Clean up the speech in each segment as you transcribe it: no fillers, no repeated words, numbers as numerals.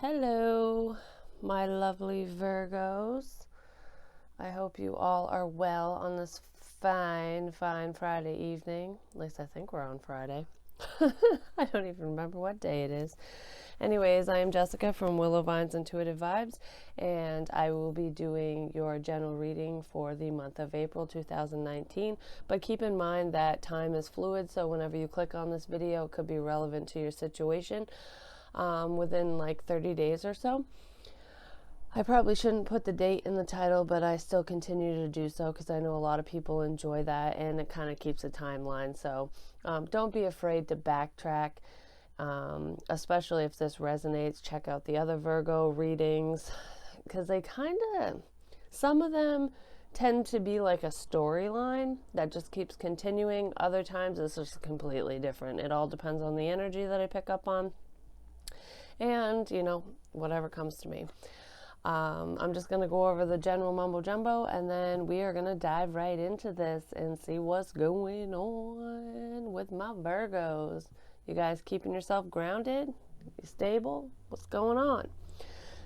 Hello, my lovely Virgos. I hope you all are well on this fine Friday evening. At least I think we're on Friday. I don't even remember what day it is. Anyways, I am Jessica from Willow Vine's Intuitive Vibes, and I will be doing your general reading for the month of April 2019. But keep in mind that time is fluid, so whenever you click on this video, it could be relevant to your situation within like 30 days or so. I probably shouldn't put the date in the title, but I still continue to do so because I know a lot of people enjoy that and it kind of keeps a timeline. So don't be afraid to backtrack, especially if this resonates. Check out the other Virgo readings because they some of them tend to be like a storyline that just keeps continuing. Other times it's just completely different. It all depends on the energy that I pick up on. And, whatever comes to me. I'm just going to go over the general mumbo jumbo, and then we are going to dive right into this and see what's going on with my Virgos. You guys keeping yourself grounded? You stable? What's going on?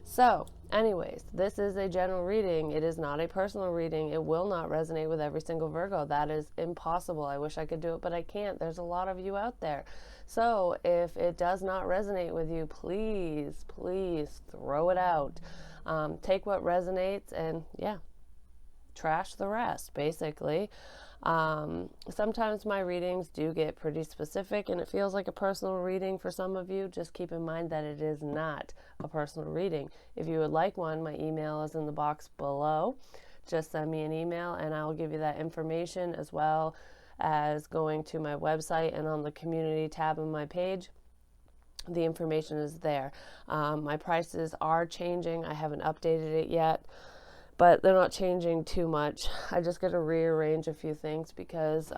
So, anyways, this is a general reading. It is not a personal reading. It will not resonate with every single Virgo. That is impossible. I wish I could do it, but I can't. There's a lot of you out there. So, if it does not resonate with you, please throw it out. Take what resonates and, trash the rest, basically. Sometimes my readings do get pretty specific and it feels like a personal reading for some of you. Just keep in mind that it is not a personal reading. If you would like one, my email is in the box below. Just send me an email and I will give you that information, as well as going to my website and on the community tab on my page. The information is there. My prices are changing. I haven't updated it yet, but they're not changing too much. I just got to rearrange a few things because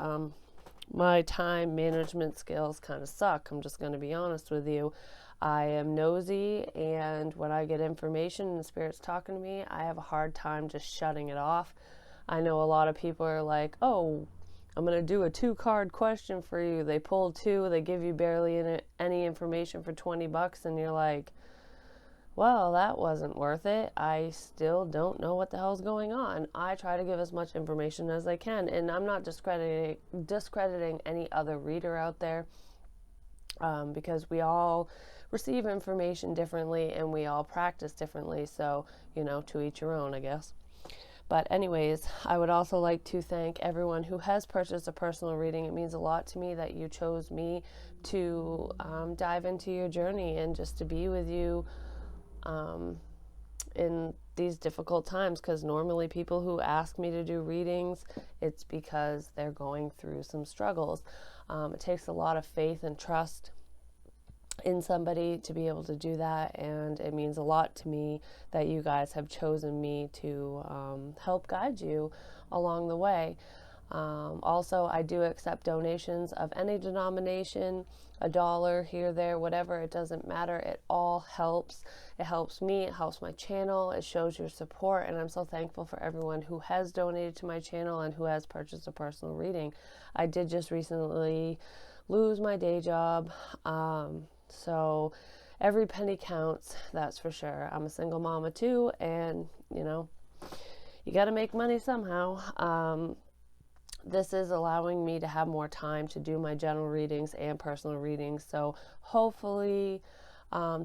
my time management skills kind of suck. I'm just going to be honest with you. I am nosy, and when I get information and the Spirit's talking to me, I have a hard time just shutting it off. I know a lot of people are like, oh, I'm going to do a 2-card question for you. They pull 2, they give you barely any information for $20, and you're like, well, that wasn't worth it. I still don't know what the hell's going on. I try to give as much information as I can, and I'm not discrediting any other reader out there, because we all receive information differently and we all practice differently. So, to each your own, I guess. But anyways, I would also like to thank everyone who has purchased a personal reading. It means a lot to me that you chose me to dive into your journey and just to be with you in these difficult times, because normally people who ask me to do readings, it's because they're going through some struggles. It takes a lot of faith and trust in somebody to be able to do that, and it means a lot to me that you guys have chosen me to help guide you along the way. Also, I do accept donations of any denomination, $1 here, there, whatever. It doesn't matter. It all helps. It helps me. It helps my channel. It shows your support, and I'm so thankful for everyone who has donated to my channel and who has purchased a personal reading. I did just recently lose my day job, so every penny counts, that's for sure. I'm a single mama too, and you got to make money somehow. This is allowing me to have more time to do my general readings and personal readings. So hopefully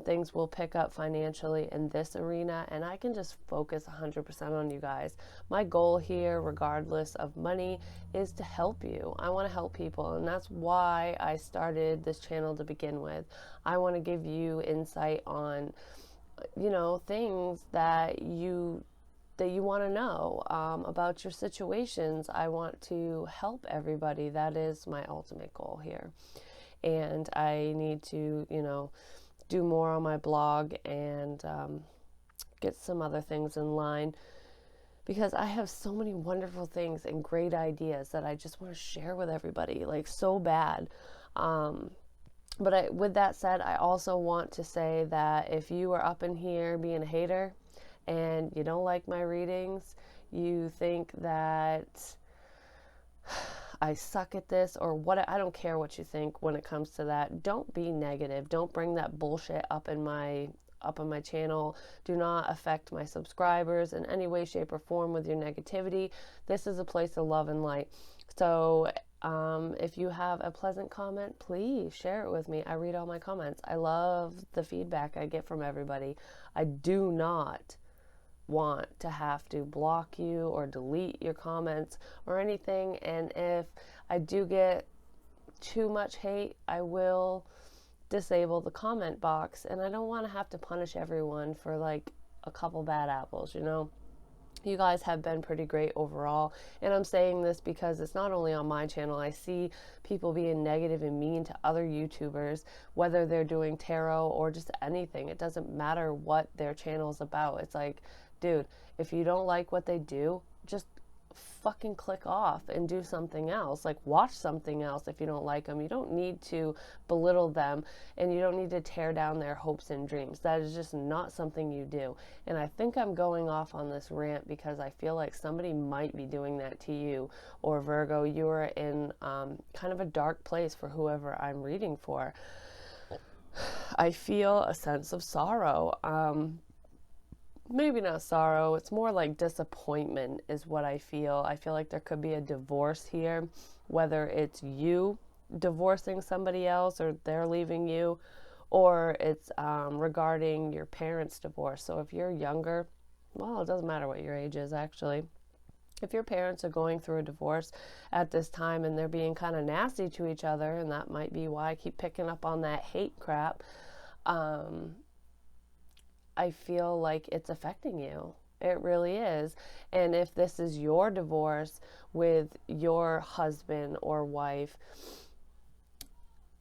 things will pick up financially in this arena, and I can just focus 100% on you guys. My goal here, regardless of money, is to help you. I want to help people, and that's why I started this channel to begin with. I want to give you insight on, things that you want to know about your situations. I want to help everybody. That is my ultimate goal here. And I need to, do more on my blog and get some other things in line, because I have so many wonderful things and great ideas that I just want to share with everybody, like so bad. But with that said, I also want to say that if you are up in here being a hater and you don't like my readings, you think that I suck at this or what, I don't care what you think when it comes to that. Don't be negative. Don't bring that bullshit up in my up on my channel. Do not affect my subscribers in any way, shape, or form with your negativity. This is a place of love and light. So if you have a pleasant comment, please share it with me. I read all my comments. I love the feedback I get from everybody. I do not want to have to block you or delete your comments or anything. And if I do get too much hate, I will disable the comment box. And I don't want to have to punish everyone for like a couple bad apples, you know? You guys have been pretty great overall. And I'm saying this because it's not only on my channel. I see people being negative and mean to other YouTubers, whether they're doing tarot or just anything. It doesn't matter what their channel is about. It's like, dude, if you don't like what they do, just fucking click off and do something else. Like, watch something else if you don't like them. You don't need to belittle them, and you don't need to tear down their hopes and dreams. That is just not something you do. And I think I'm going off on this rant because I feel like somebody might be doing that to you, or Virgo, you're in kind of a dark place for whoever I'm reading for. I feel a sense of sorrow. Maybe not sorrow, it's more like disappointment is what I feel. I feel like there could be a divorce here, whether it's you divorcing somebody else or they're leaving you, or it's regarding your parents' divorce. So if you're younger, well, it doesn't matter what your age is actually. If your parents are going through a divorce at this time and they're being kind of nasty to each other, and that might be why I keep picking up on that hate crap, I feel like it's affecting you. It really is. And if this is your divorce with your husband or wife,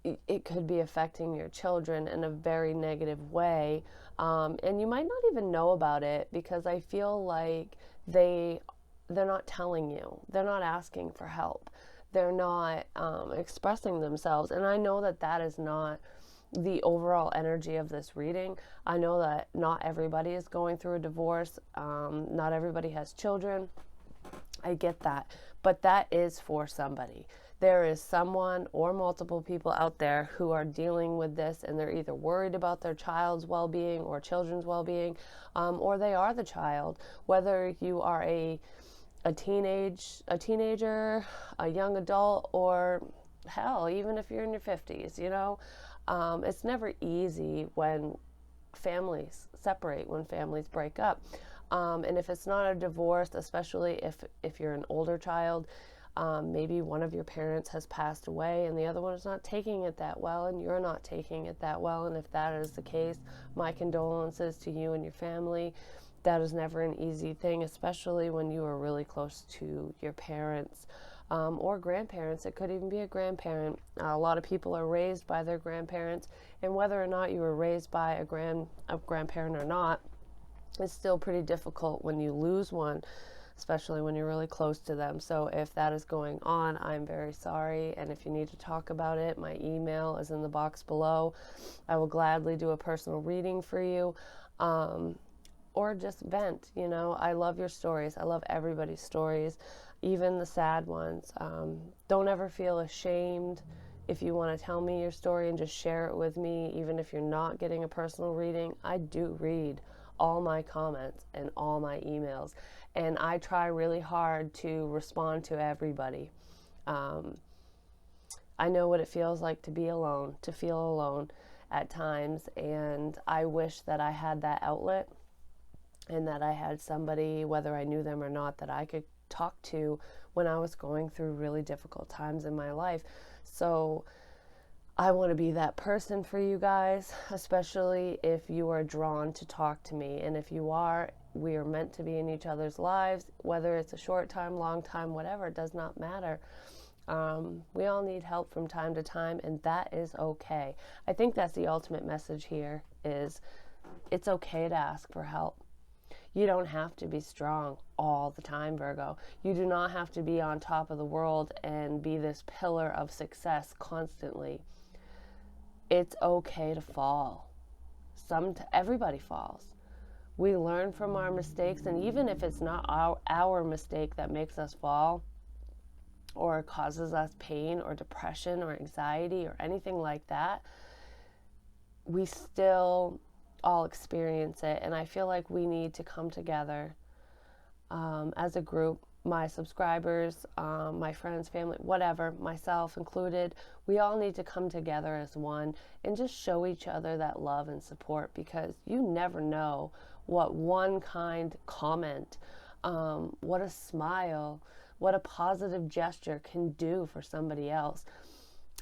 it could be affecting your children in a very negative way. And you might not even know about it because I feel like they're not telling you. They're not asking for help. They're not expressing themselves. And I know that that is not the overall energy of this reading. I know that not everybody is going through a divorce. Not everybody has children. I get that. But that is for somebody. There is someone or multiple people out there who are dealing with this, and they're either worried about their child's well-being or children's well-being, or they are the child. Whether you are a teenager, a young adult, or hell, even if you're in your 50s, you know, it's never easy when families separate, when families break up. And if it's not a divorce, especially if you're an older child, maybe one of your parents has passed away and the other one is not taking it that well, and you're not taking it that well. And if that is the case, my condolences to you and your family. That is never an easy thing, especially when you are really close to your parents. Or grandparents. It could even be a grandparent. A lot of people are raised by their grandparents, and whether or not you were raised by a grandparent or not, it's still pretty difficult when you lose one, especially when you're really close to them. So if that is going on, I'm very sorry, and if you need to talk about it, my email is in the box below. I will gladly do a personal reading for you. Or just vent, you know. I love your stories. I love everybody's stories, even the sad ones. Don't ever feel ashamed if you want to tell me your story and just share it with me, even if you're not getting a personal reading. I do read all my comments and all my emails, and I try really hard to respond to everybody. I know what it feels like to be alone, to feel alone at times, and I wish that I had that outlet and that I had somebody, whether I knew them or not, that I could talk to when I was going through really difficult times in my life. So I want to be that person for you guys, especially if you are drawn to talk to me. And if you are, we are meant to be in each other's lives, whether it's a short time, long time, whatever, it does not matter. We all need help from time to time, and that is okay. I think that's the ultimate message here, is it's okay to ask for help. You don't have to be strong all the time, Virgo. You do not have to be on top of the world and be this pillar of success constantly. It's okay to fall. Everybody falls. We learn from our mistakes, and even if it's not our mistake that makes us fall or causes us pain or depression or anxiety or anything like that, we still all experience it. And I feel like we need to come together as a group, my subscribers, my friends, family, whatever, myself included. We all need to come together as one and just show each other that love and support, because you never know what one kind comment, what a smile, what a positive gesture can do for somebody else,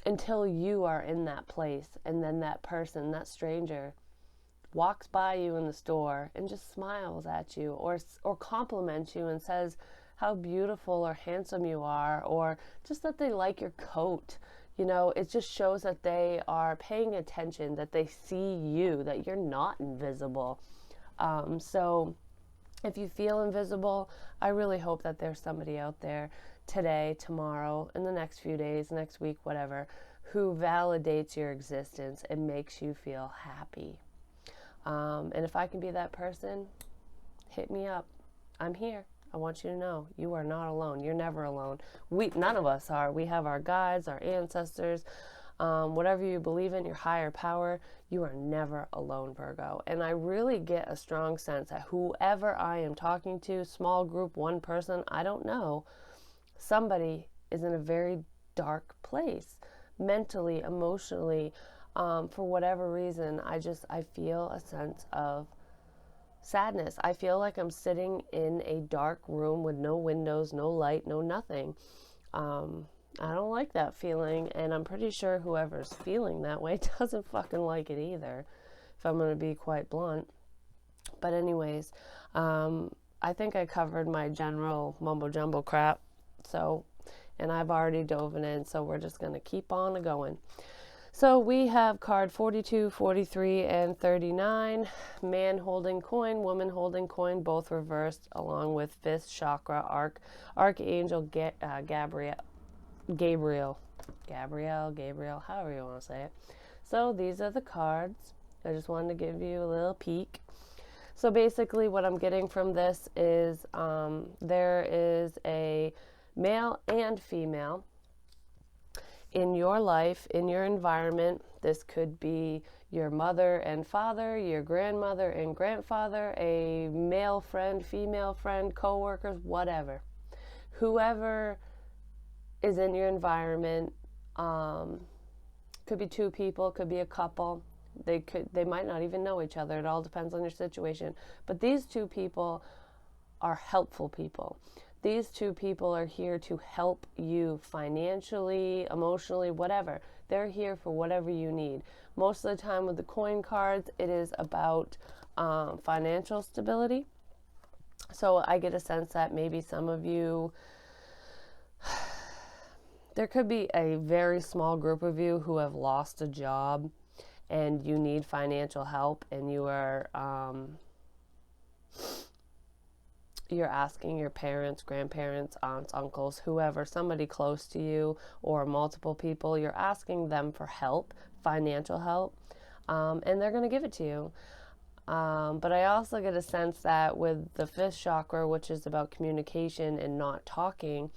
until you are in that place and then that person, that stranger, walks by you in the store and just smiles at you, or compliments you and says how beautiful or handsome you are, or just that they like your coat. You know, it just shows that they are paying attention, that they see you, that you're not invisible. So if you feel invisible, I really hope that there's somebody out there today, tomorrow, in the next few days, next week, whatever, who validates your existence and makes you feel happy. And if I can be that person, hit me up. I'm here. I want you to know you are not alone. You're never alone. None of us are. We have our guides, our ancestors, whatever you believe in, your higher power. You are never alone, Virgo. And I really get a strong sense that whoever I am talking to, small group, one person, I don't know, somebody is in a very dark place, mentally, emotionally, for whatever reason. I feel a sense of sadness. I feel like I'm sitting in a dark room with no windows, no light, no nothing. I don't like that feeling, and I'm pretty sure whoever's feeling that way doesn't fucking like it either, if I'm going to be quite blunt. But anyways, I think I covered my general mumbo-jumbo crap, and I've already dove in, so we're just going to keep on going. So we have card 42, 43, and 39, man holding coin, woman holding coin, both reversed, along with 5th chakra, Archangel Gabriel, however you want to say it. So these are the cards. I just wanted to give you a little peek. So basically what I'm getting from this is there is a male and female in your life, in your environment. This could be your mother and father, your grandmother and grandfather, a male friend, female friend, co-workers, whatever. Whoever is in your environment, could be 2 people, could be a couple. They might not even know each other. It all depends on your situation. But these 2 people are helpful people. These 2 people are here to help you financially, emotionally, whatever. They're here for whatever you need. Most of the time with the coin cards, it is about financial stability. So I get a sense that maybe some of you, there could be a very small group of you who have lost a job and you need financial help, and you are you're asking your parents, grandparents, aunts, uncles, whoever, somebody close to you or multiple people, you're asking them for help, financial help, and they're going to give it to you. But I also get a sense that with the 5th chakra, which is about communication and not talking,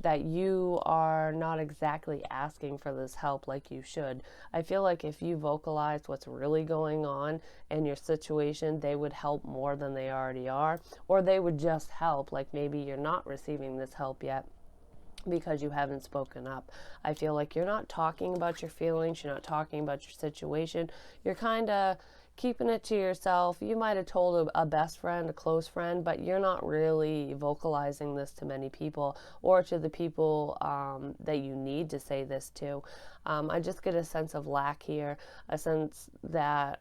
that you are not exactly asking for this help like you should. I feel like if you vocalize what's really going on in your situation, they would help more than they already are, or they would just help, like maybe you're not receiving this help yet because you haven't spoken up. I feel like you're not talking about your feelings, you're not talking about your situation, you're kind of keeping it to yourself. You might have told a best friend, a close friend, but you're not really vocalizing this to many people, or to the people that you need to say this to. I just get a sense of lack here, a sense that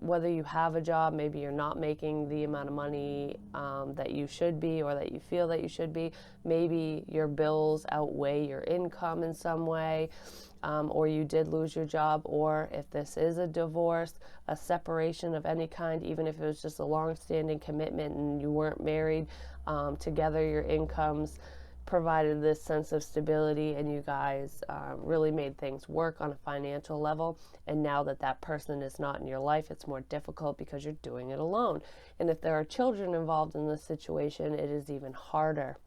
whether you have a job, maybe you're not making the amount of money that you should be, or that you feel that you should be. Maybe your bills outweigh your income in some way. Or you did lose your job, or if this is a divorce, a separation of any kind, even if it was just a long-standing commitment and you weren't married together, your incomes provided this sense of stability, and you guys really made things work on a financial level. And now that that person is not in your life, it's more difficult because you're doing it alone. And if there are children involved in this situation, it is even harder.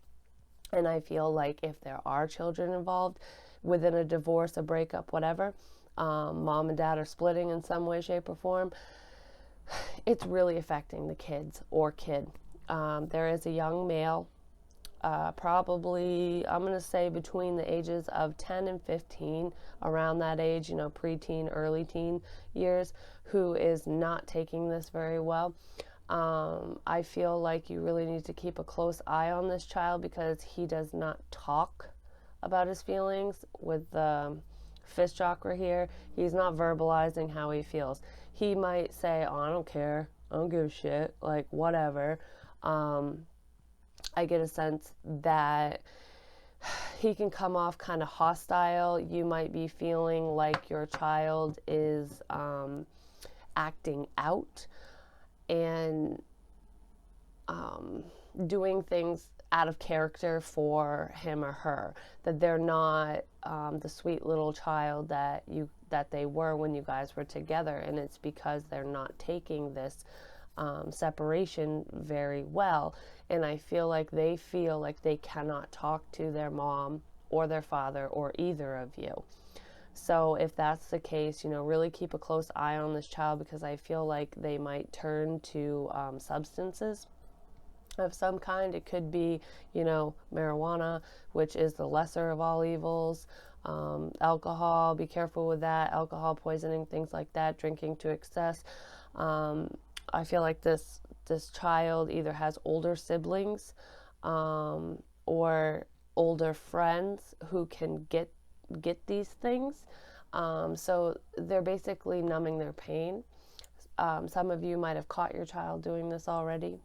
And I feel like if there are children involved within a divorce, a breakup, whatever, mom and dad are splitting in some way, shape, or form, it's really affecting the kids or kid. There is a young male, probably, I'm going to say between the ages of 10 and 15, around that age, you know, preteen, early teen years, who is not taking this very well. I feel like you really need to keep a close eye on this child because he does not talk about his feelings. With the fifth chakra here, he's not verbalizing how he feels. He might say, oh, I don't care, I don't give a shit, like whatever. I get a sense that he can come off kind of hostile. You might be feeling like your child is acting out and doing things out of character for him or her, that they're not the sweet little child that they were when you guys were together, and it's because they're not taking this separation very well. And I feel like they cannot talk to their mom or their father or either of you. So if that's the case, you know, really keep a close eye on this child, because I feel like they might turn to substances of some kind. It could be, you know, marijuana, which is the lesser of all evils. Alcohol, be careful with that. Alcohol poisoning, things like that. Drinking to excess. I feel like this child either has older siblings or older friends who can get these things. So they're basically numbing their pain. Some of you might have caught your child doing this already.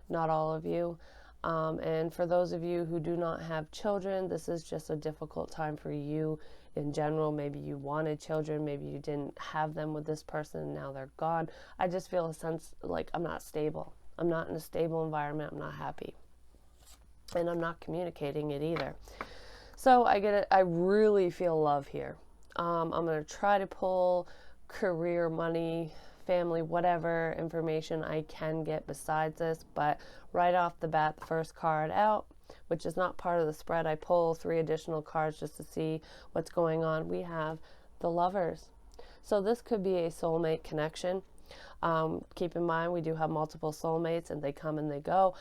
Not all of you. And for those of you who do not have children, this is just a difficult time for you in general. Maybe you wanted children, maybe you didn't have them with this person and now they're gone. I just feel a sense like I'm not stable. I'm not in a stable environment. I'm not happy. And I'm not communicating it either. So I get it. I really feel love here. I'm going to try to pull career, money, family, whatever information I can get besides this. But right off the bat, the first card out, which is not part of the spread, I pull 3 additional cards just to see what's going on. We have the Lovers. So this could be a soulmate connection. Keep in mind, we do have multiple soulmates and they come and they go.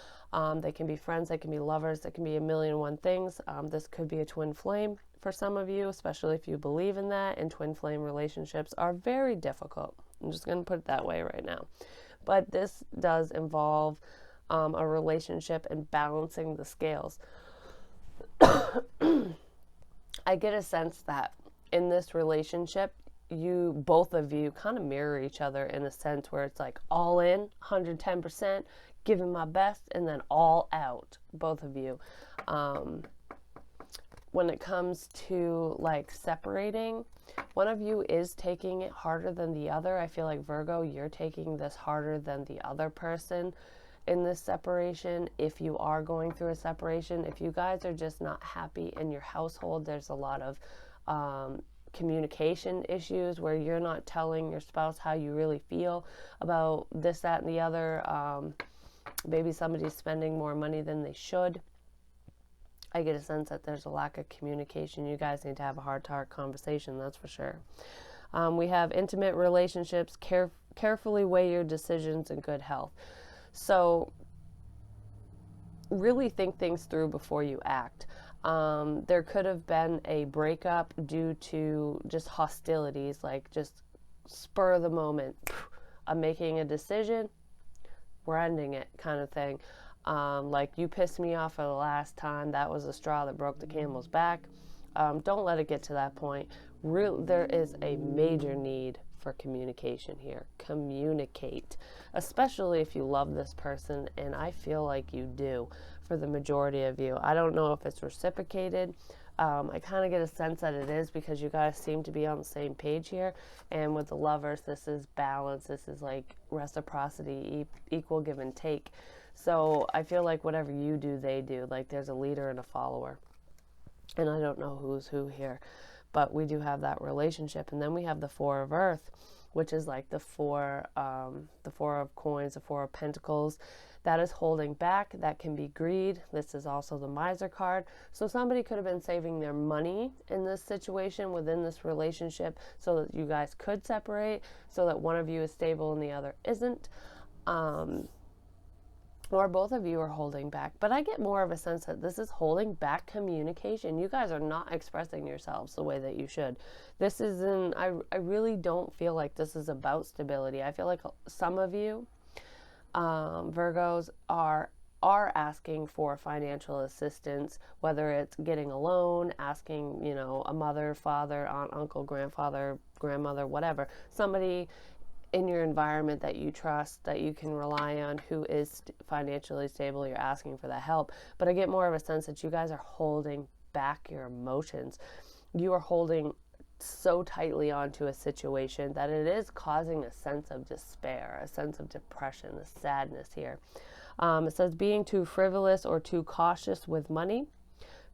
They can be friends, they can be lovers, they can be a million and one things. This could be a twin flame for some of you, especially if you believe in that. And twin flame relationships are very difficult. I'm just going to put it that way right now. But this does involve a relationship and balancing the scales. I get a sense that in this relationship, both of you kind of mirror each other in a sense where it's like all in, 110%, giving my best, and then all out, both of you. When it comes to like separating, one of you is taking it harder than the other. I feel like Virgo, you're taking this harder than the other person in this separation. If you are going through a separation, if you guys are just not happy in your household, there's a lot of communication issues where you're not telling your spouse how you really feel about this, that, and the other. Maybe somebody's spending more money than they should. I get a sense that there's a lack of communication. You guys need to have a heart-to-heart conversation, that's for sure. We have intimate relationships, carefully weigh your decisions, and good health. So really think things through before you act. There could have been a breakup due to just hostilities, like just spur of the moment. I'm making a decision, we're ending it kind of thing. Like, you pissed me off for the last time, that was the straw that broke the camel's back. Don't let it get to that point. There is a major need for communication here. Communicate, especially if you love this person, and I feel like you do for the majority of you. I don't know if it's reciprocated. I kind of get a sense that it is, because you guys seem to be on the same page here. And with the Lovers, this is balance. This is like reciprocity, equal give and take. So I feel like whatever you do, they do. Like, there's a leader and a follower. And I don't know who's who here, but we do have that relationship. And then we have the Four of Earth. which is like the four of coins, the four of pentacles. That is holding back. That can be greed. This is also the miser card. So somebody could have been saving their money in this situation within this relationship so that you guys could separate, so that one of you is stable and the other isn't. Or both of you are holding back. But I get more of a sense that this is holding back communication. You guys are not expressing yourselves the way that you should. This isn't, I really don't feel like this is about stability. I feel like some of you, Virgos, are asking for financial assistance, whether it's getting a loan, asking, you know, a mother, father, aunt, uncle, grandfather, grandmother, whatever, somebody in your environment that you trust, that you can rely on, who is financially stable. You're asking for that help. But I get more of a sense that you guys are holding back your emotions. You are holding so tightly onto a situation that it is causing a sense of despair, a sense of depression, the sadness here. It says being too frivolous or too cautious with money,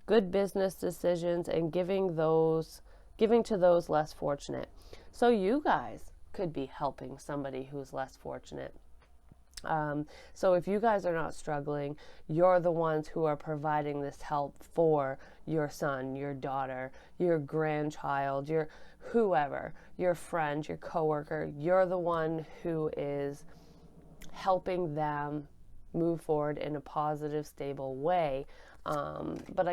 good business decisions, and giving to those less fortunate. So you guys could be helping somebody who's less fortunate. So if you guys are not struggling, you're the ones who are providing this help for your son, your daughter, your grandchild, your whoever, your friend, your coworker. You're the one who is helping them move forward in a positive, stable way. But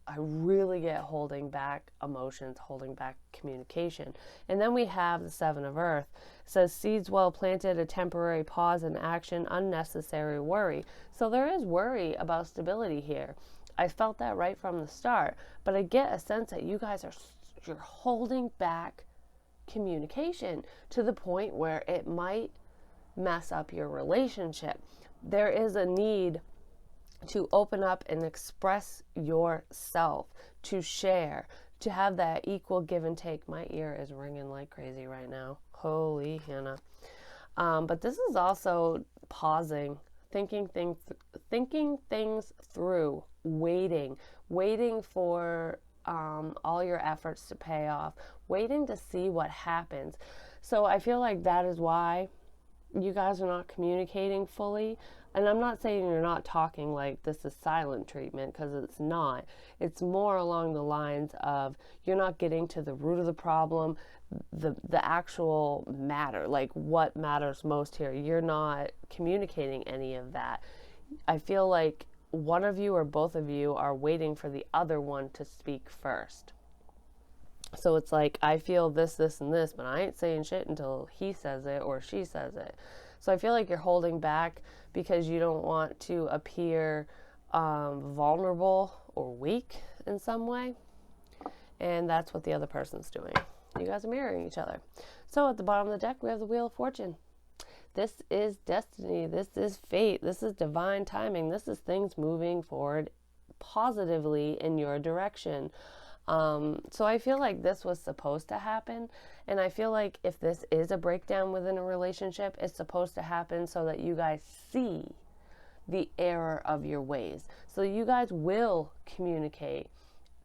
I really get holding back emotions, holding back communication. And then we have the Seven of Earth. It says, seeds well planted, a temporary pause in action, unnecessary worry. So there is worry about stability here. I felt that right from the start. But I get a sense that you guys you're holding back communication to the point where it might mess up your relationship. There is a need to open up and express yourself, to share, to have that equal give and take. My ear is ringing like crazy right now. Holy Hannah. But this is also pausing, thinking things through, waiting for all your efforts to pay off, waiting to see what happens. So I feel like that is why you guys are not communicating fully. And I'm not saying you're not talking like this is silent treatment, because it's not. It's more along the lines of you're not getting to the root of the problem, the actual matter, like what matters most here. You're not communicating any of that. I feel like one of you or both of you are waiting for the other one to speak first. So it's like, I feel this, and this, but I ain't saying shit until he says it or she says it. So I feel like you're holding back because you don't want to appear vulnerable or weak in some way. And that's what the other person's doing. You guys are mirroring each other. So at the bottom of the deck, we have the Wheel of Fortune. This is destiny. This is fate. This is divine timing. This is things moving forward positively in your direction. So I feel like this was supposed to happen. And I feel like if this is a breakdown within a relationship, it's supposed to happen so that you guys see the error of your ways. So you guys will communicate.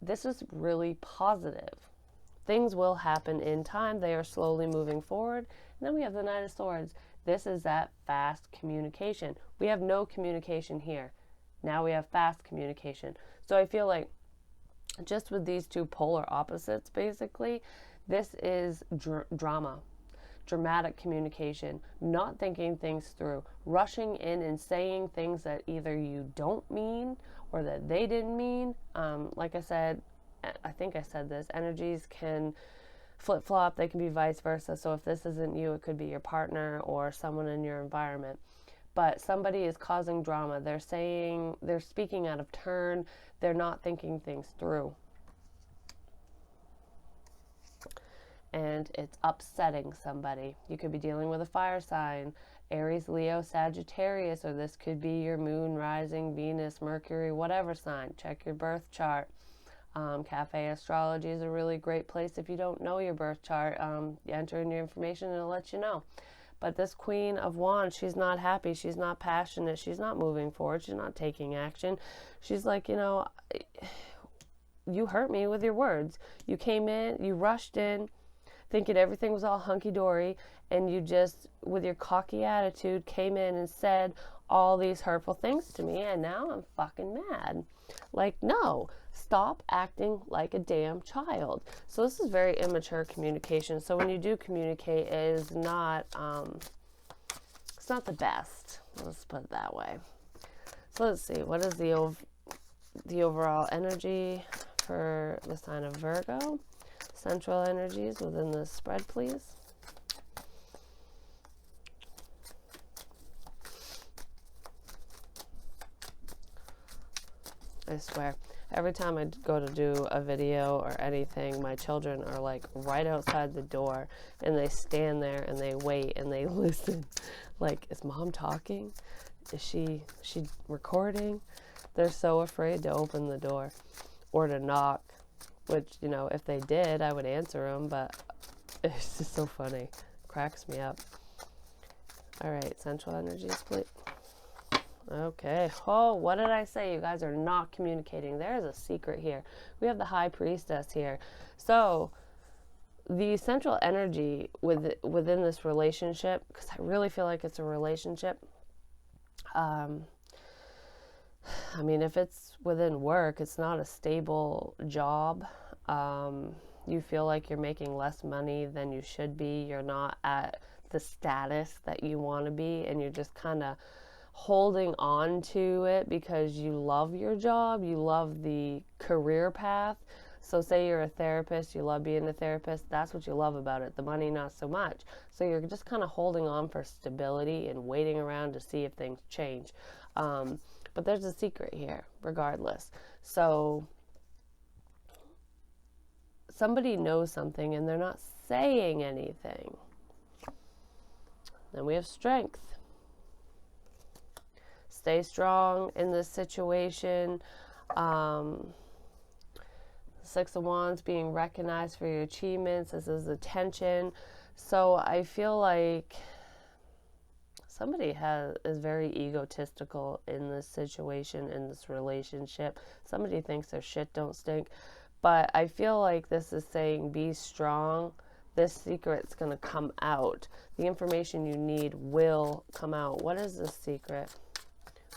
This is really positive. Things will happen in time. They are slowly moving forward. And then we have the Knight of Swords. This is that fast communication. We have no communication here. Now we have fast communication. So I feel like just with these two polar opposites, basically, this is dramatic communication, not thinking things through, rushing in and saying things that either you don't mean or that they didn't mean. Like I said, I think I said this, energies can flip-flop, they can be vice versa. So if this isn't you, it could be your partner or someone in your environment. But somebody is causing drama. They're speaking out of turn. They're not thinking things through. And it's upsetting somebody. You could be dealing with a fire sign, Aries, Leo, Sagittarius, or this could be your moon, rising, Venus, Mercury, whatever sign. Check your birth chart. Cafe Astrology is a really great place if you don't know your birth chart. You enter in your information and it'll let you know. But this Queen of Wands, she's not happy. She's not passionate. She's not moving forward. She's not taking action. She's like, you hurt me with your words. You came in, you rushed in, thinking everything was all hunky-dory, and you just, with your cocky attitude, came in and said all these hurtful things to me, and now I'm fucking mad. Like, no, stop acting like a damn child. So this is very immature communication. So when you do communicate, it is not, it's not the best. Let's put it that way. So let's see, what is the overall energy for the sign of Virgo? Central energies within this spread, please. I swear, every time I go to do a video or anything, my children are like right outside the door, and they stand there and they wait and they listen. Like, is mom talking? Is she recording? They're so afraid to open the door or to knock, which, you know, if they did, I would answer them, but it's just so funny. Cracks me up. All right, central energies, please. Okay. Oh, what did I say? You guys are not communicating. There's a secret here. We have the High Priestess here. So the central energy within this relationship, because I really feel like it's a relationship. I mean, if it's within work, it's not a stable job. You feel like you're making less money than you should be. You're not at the status that you want to be, and you're just kind of holding on to it because you love your job, you love the career path. So say you're a therapist, you love being a therapist, that's what you love about it. The money, not so much. So you're just kind of holding on for stability and waiting around to see if things change. But there's a secret here, regardless. So somebody knows something and they're not saying anything. Then we have strength. Stay strong in this situation. Six of Wands, being recognized for your achievements. This is attention. So I feel like somebody is very egotistical in this situation, in this relationship. Somebody thinks their shit don't stink. But I feel like this is saying be strong. This secret's going to come out. The information you need will come out. What is this secret?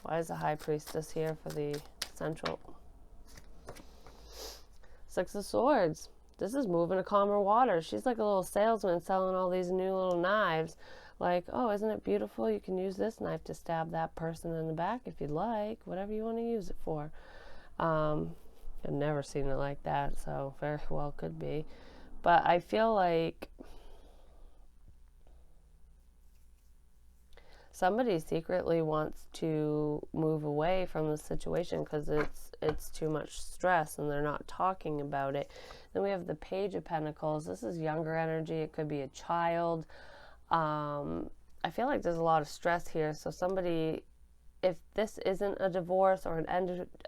Why is the High Priestess here for the central? Six of Swords. This is moving to calmer waters. She's like a little salesman selling all these new little knives. Like, oh, isn't it beautiful? You can use this knife to stab that person in the back if you'd like. Whatever you want to use it for. I've never seen it like that, so very well could be. But I feel like somebody secretly wants to move away from the situation because it's too much stress and they're not talking about it. Then we have the Page of Pentacles. This is younger energy. It could be a child. I feel like there's a lot of stress here. So somebody, if this isn't a divorce or an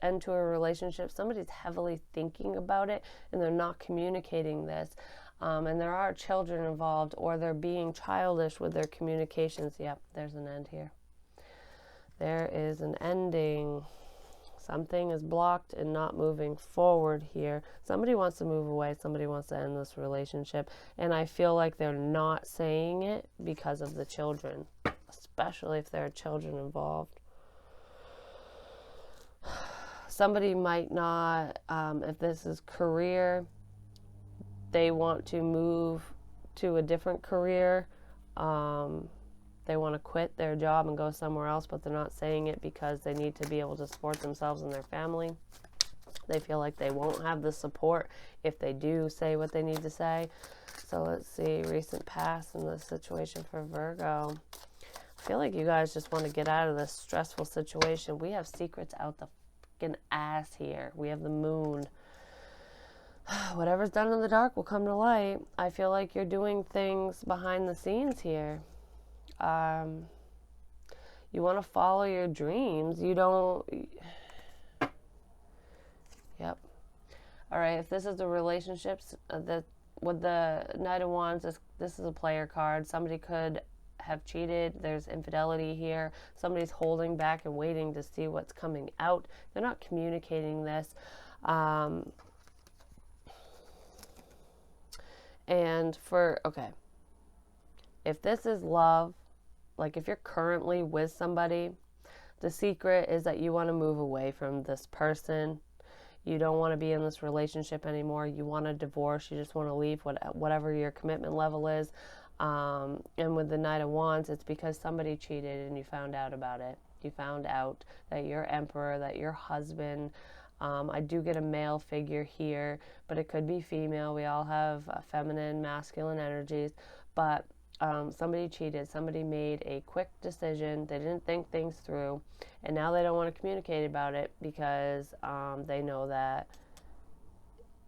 end to a relationship, somebody's heavily thinking about it and they're not communicating this. And there are children involved, or they're being childish with their communications. Yep, there's an end here. There is an ending. Something is blocked and not moving forward here. Somebody wants to move away. Somebody wants to end this relationship. And I feel like they're not saying it because of the children, especially if there are children involved. Somebody might not, if this is career, they want to move to a different career. They want to quit their job and go somewhere else, but they're not saying it because they need to be able to support themselves and their family. They feel like they won't have the support if they do say what they need to say. So let's see, recent past in this situation for Virgo. I feel like you guys just want to get out of this stressful situation. We have secrets out the fucking ass here. We have the Moon. Whatever's done in the dark will come to light. I feel like you're doing things behind the scenes here. You want to follow your dreams. You don't... Yep. All right, if this is a relationship, with the Knight of Wands, this is a player card. Somebody could have cheated. There's infidelity here. Somebody's holding back and waiting to see what's coming out. They're not communicating this. And okay, if this is love, like if you're currently with somebody, the secret is that you want to move away from this person. You don't want to be in this relationship anymore. You want a divorce. You just want to leave whatever your commitment level is. And with the Knight of Wands, it's because somebody cheated and you found out about it. You found out that your emperor, that your husband, I do get a male figure here, but it could be female. We all have feminine, masculine energies. But somebody cheated. Somebody made a quick decision. They didn't think things through. And now they don't want to communicate about it because they know that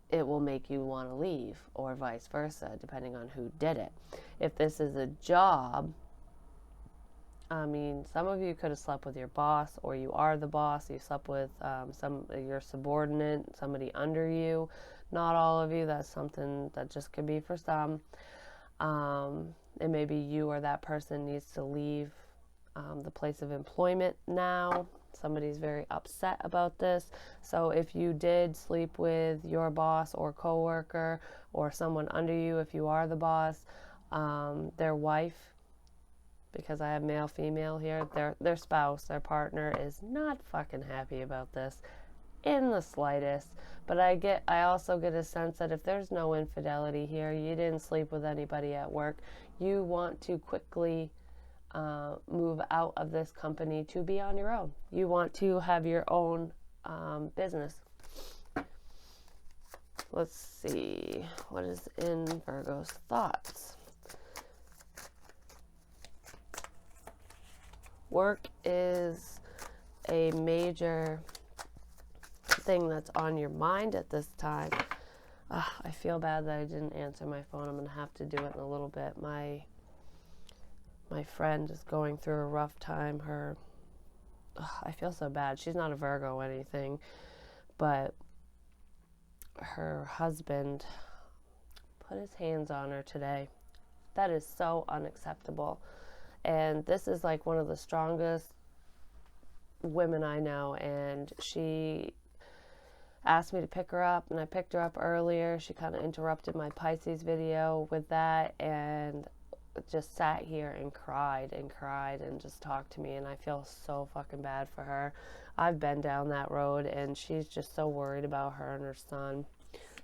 it will make you want to leave, or vice versa, depending on who did it. If this is a job, I mean, some of you could have slept with your boss, or you are the boss. You slept with your subordinate, somebody under you. Not all of you. That's something that just could be for some. And maybe you or that person needs to leave the place of employment now. Somebody's very upset about this. So if you did sleep with your boss or coworker or someone under you, if you are the boss, their wife, because I have male, female here, their spouse, their partner is not fucking happy about this in the slightest. But I also get a sense that if there's no infidelity here, you didn't sleep with anybody at work, you want to quickly move out of this company to be on your own. You want to have your own business. Let's see, what is in Virgo's thoughts? Work is a major thing that's on your mind at this time. I feel bad that I didn't answer my phone. I'm going to have to do it in a little bit. My friend is going through a rough time. I feel so bad. She's not a Virgo or anything, but her husband put his hands on her today. That is so unacceptable. And this is like one of the strongest women I know, and she asked me to pick her up, and I picked her up earlier. She kind of interrupted my Pisces video with that, and just sat here and cried and just talked to me, and I feel so fucking bad for her. I've been down that road, and she's just so worried about her and her son.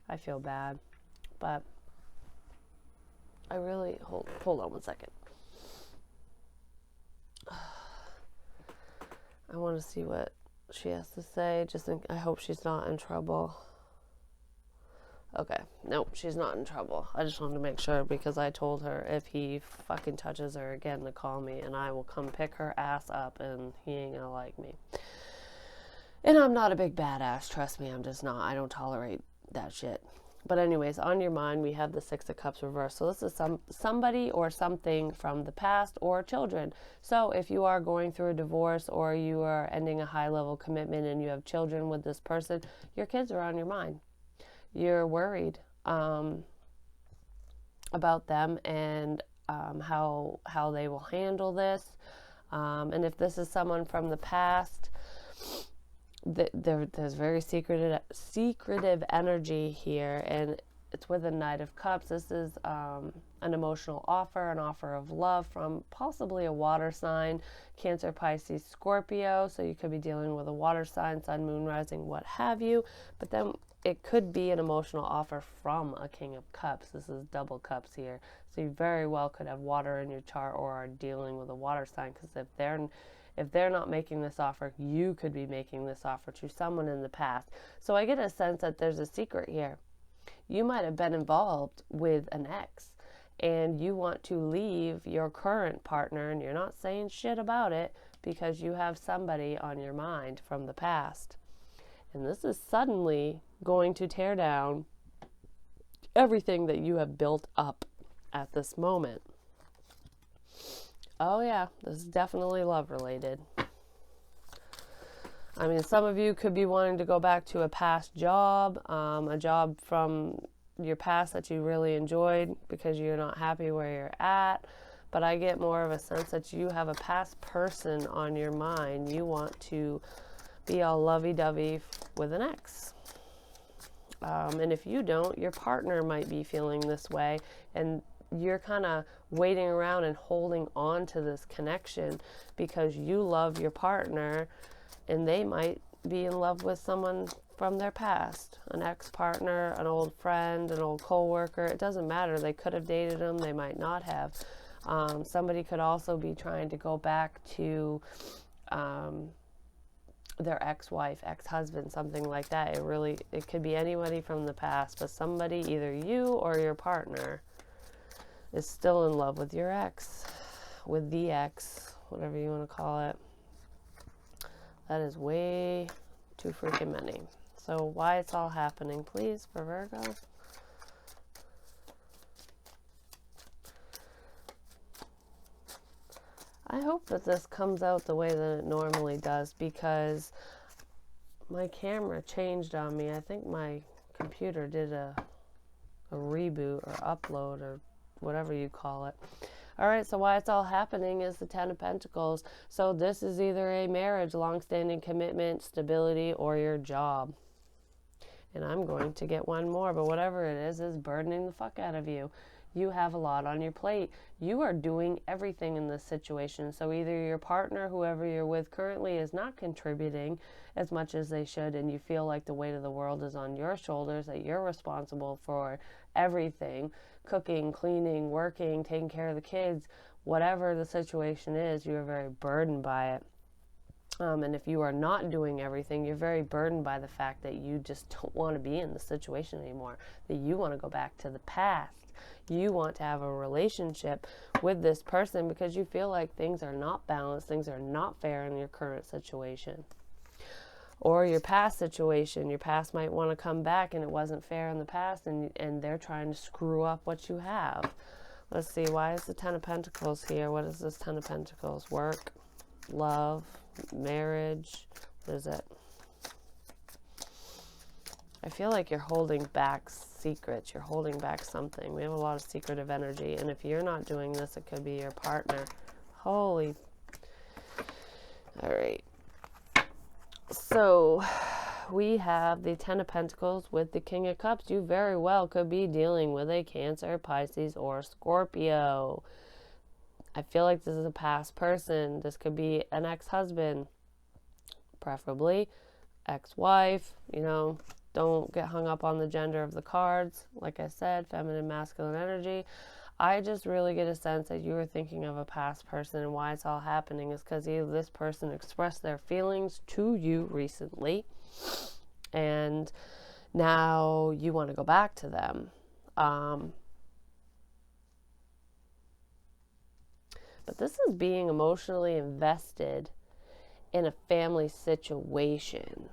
I feel bad, but I really hold on one second. I want to see what she has to say. I hope she's not in trouble. Okay, nope, she's not in trouble. I just wanted to make sure, because I told her if he fucking touches her again to call me, and I will come pick her ass up, and he ain't gonna like me. And I'm not a big badass, trust me, I'm just not. I don't tolerate that shit. But anyways, on your mind, we have the Six of Cups reversed. So this is somebody or something from the past, or children. So if you are going through a divorce, or you are ending a high-level commitment and you have children with this person, your kids are on your mind. You're worried about them and how they will handle this. And if this is someone from the past, there's very secretive energy here, and it's with a Knight of Cups. This is an emotional offer, an offer of love from possibly a water sign, Cancer, Pisces, Scorpio. So you could be dealing with a water sign, sun, moon, rising, what have you. But then it could be an emotional offer from a King of Cups. This is double cups here. So you very well could have water in your chart, or are dealing with a water sign, because if they're not making this offer, you could be making this offer to someone in the past. So I get a sense that there's a secret here. You might have been involved with an ex, and you want to leave your current partner, and you're not saying shit about it because you have somebody on your mind from the past. And this is suddenly going to tear down everything that you have built up at this moment. Oh yeah, this is definitely love related. I mean, some of you could be wanting to go back to a past job, a job from your past that you really enjoyed because you're not happy where you're at. But I get more of a sense that you have a past person on your mind. You want to be all lovey-dovey with an ex. And if you don't, your partner might be feeling this way, and you're kind of waiting around and holding on to this connection because you love your partner, and they might be in love with someone from their past, an ex-partner, an old friend, an old co-worker. It doesn't matter. They could have dated them. They might not have. Somebody could also be trying to go back to their ex-wife, ex-husband, something like that. It could be anybody from the past, but somebody, either you or your partner, is still in love with your ex, with the ex, whatever you want to call it. That is way too freaking many. So why it's all happening, please, for Virgo? I hope that this comes out the way that it normally does, because my camera changed on me. I think my computer did a reboot or upload or whatever you call it. All right, so why it's all happening is the Ten of Pentacles. So this is either a marriage, long-standing commitment, stability, or your job. And I'm going to get one more, but whatever it is burdening the fuck out of you. You have a lot on your plate. You are doing everything in this situation. So either your partner, whoever you're with currently, is not contributing as much as they should, and you feel like the weight of the world is on your shoulders, that you're responsible for everything, cooking, cleaning, working, taking care of the kids, whatever the situation is, you are very burdened by it. And if you are not doing everything, you're very burdened by the fact that you just don't want to be in the situation anymore, that you want to go back to the past. You want to have a relationship with this person because you feel like things are not balanced, things are not fair in your current situation. Or your past situation, your past might want to come back and it wasn't fair in the past, and they're trying to screw up what you have. Let's see, why is the Ten of Pentacles here? What is this Ten of Pentacles? Work, love, marriage, what is it? I feel like you're holding back secrets. You're holding back something. We have a lot of secretive energy. And if you're not doing this, it could be your partner. Holy. All right. So we have the Ten of Pentacles with the King of Cups. You very well could be dealing with a Cancer, Pisces, or Scorpio. I feel like this is a past person. This could be an ex-husband, preferably ex-wife, Don't get hung up on the gender of the cards. Like I said, feminine, masculine energy. I just really get a sense that you were thinking of a past person, and why it's all happening is because either this person expressed their feelings to you recently, and now you want to go back to them. But this is being emotionally invested in a family situation.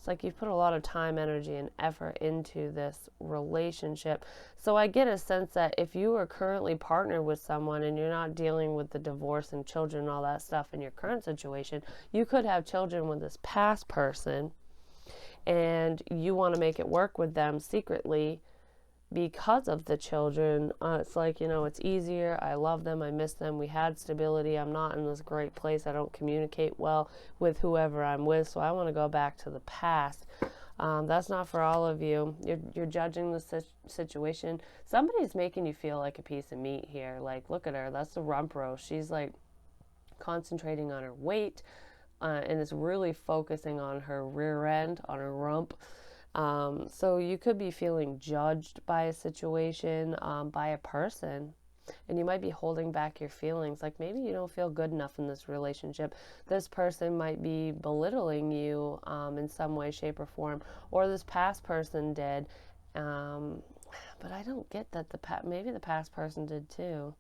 Like you've put a lot of time, energy, and effort into this relationship. So I get a sense that if you are currently partnered with someone and you're not dealing with the divorce and children and all that stuff in your current situation, you could have children with this past person, and you want to make it work with them secretly because of the children. It's like, it's easier. I love them. I miss them. We had stability. I'm not in this great place. I don't communicate well with whoever I'm with, so I want to go back to the past. That's not for all of you. You're judging the situation. Somebody's making you feel like a piece of meat here. Like, look at her. That's the rump roast. She's like concentrating on her weight, and is really focusing on her rear end, on her rump. So you could be feeling judged by a situation, by a person, and you might be holding back your feelings. Like maybe you don't feel good enough in this relationship. This person might be belittling you in some way, shape, or form, or this past person did. But I don't get that maybe the past person did too.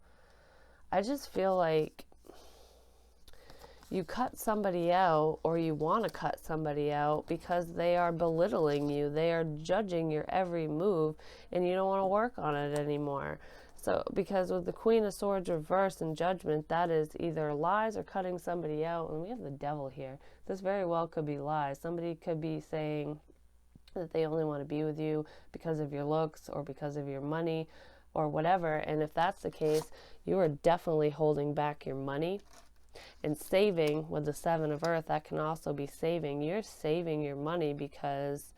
I just feel like you cut somebody out, or you want to cut somebody out because they are belittling you. They are judging your every move, and you don't want to work on it anymore. So, because with the Queen of Swords reversed in Judgment, that is either lies or cutting somebody out. And we have the Devil here. This very well could be lies. Somebody could be saying that they only want to be with you because of your looks or because of your money or whatever. And if that's the case, you are definitely holding back your money. And saving with the Seven of Earth, that can also be saving. You're saving your money because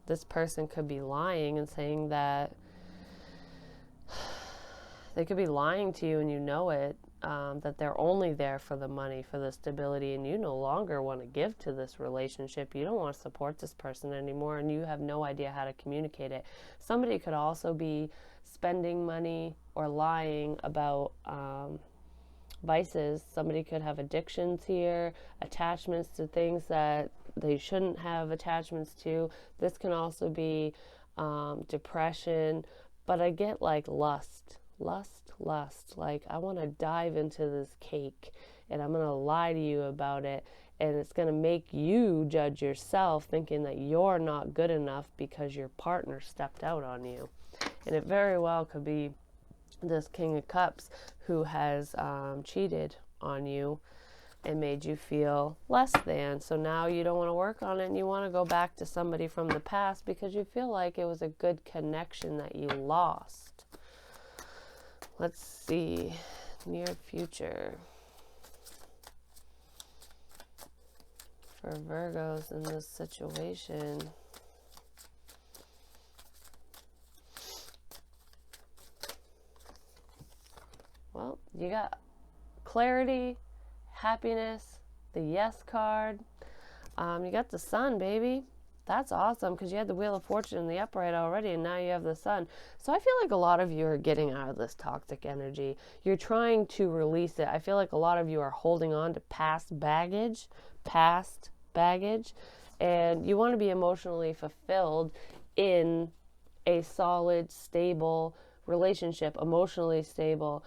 This person could be lying and saying that they could be lying to you and you know it, that they're only there for the money, for the stability, and you no longer want to give to this relationship. You don't want to support this person anymore, and you have no idea how to communicate it. Somebody could also be spending money or lying about vices. Somebody could have addictions here, attachments to things that they shouldn't have attachments to. This can also be depression, but I get like lust. Like, I want to dive into this cake and I'm going to lie to you about it, and it's going to make you judge yourself, thinking that you're not good enough because your partner stepped out on you. And it very well could be this King of Cups who has cheated on you and made you feel less than. So now you don't want to work on it and you want to go back to somebody from the past because you feel like it was a good connection that you lost. Let's see, near future for Virgos in this situation. Well, you got clarity, happiness, the yes card. You got the sun, baby. That's awesome because you had the Wheel of Fortune in the upright already, and now you have the sun. So I feel like a lot of you are getting out of this toxic energy. You're trying to release it. I feel like a lot of you are holding on to past baggage, and you want to be emotionally fulfilled in a solid, stable relationship, emotionally stable,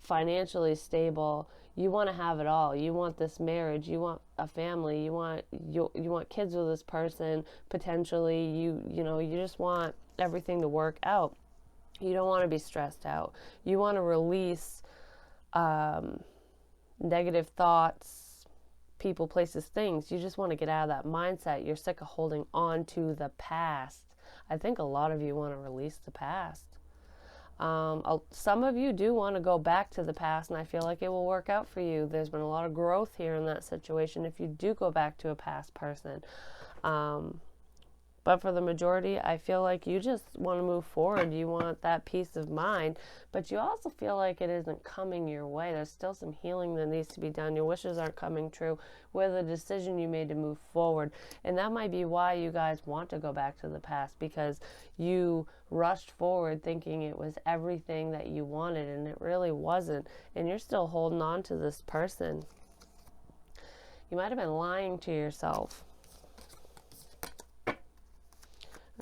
financially stable. You want to have it all. You want this marriage. You want a family. You want kids with this person potentially. You just want everything to work out. You don't want to be stressed out. You want to release negative thoughts, people, places, things. You just want to get out of that mindset. You're sick of holding on to the past. I think a lot of you want to release the past. Some of you do want to go back to the past, and I feel like it will work out for you. There's been a lot of growth here in that situation if you do go back to a past person. But for the majority, I feel like you just want to move forward. You want that peace of mind, but you also feel like it isn't coming your way. There's still some healing that needs to be done. Your wishes aren't coming true with a decision you made to move forward. And that might be why you guys want to go back to the past, because you rushed forward thinking it was everything that you wanted, and it really wasn't. And you're still holding on to this person. You might have been lying to yourself.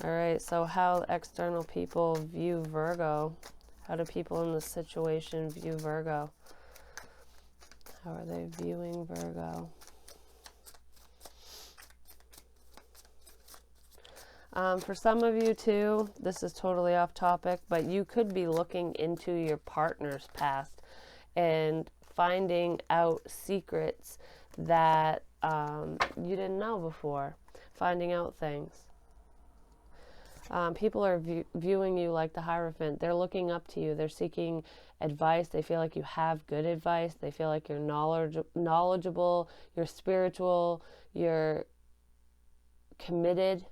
All right, so how external people view Virgo. How do people in this situation view Virgo? How are they viewing Virgo? For some of you too, this is totally off topic, but you could be looking into your partner's past and finding out secrets that you didn't know before, finding out things. People are viewing you like the Hierophant. They're looking up to you. They're seeking advice. They feel like you have good advice. They feel like you're knowledgeable, you're spiritual, you're committed.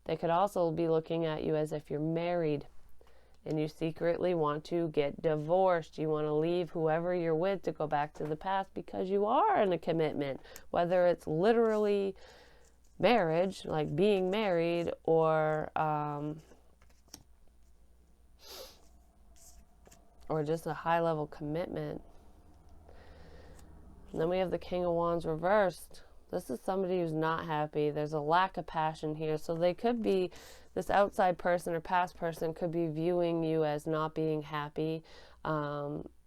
They could also be looking at you as if you're married and you secretly want to get divorced. You want to leave whoever you're with to go back to the past because you are in a commitment, whether it's literally marriage, like being married, or just a high-level commitment. And then we have the King of Wands reversed. This is somebody who's not happy. There's a lack of passion here. So they could be, this outside person or past person could be viewing you as not being happy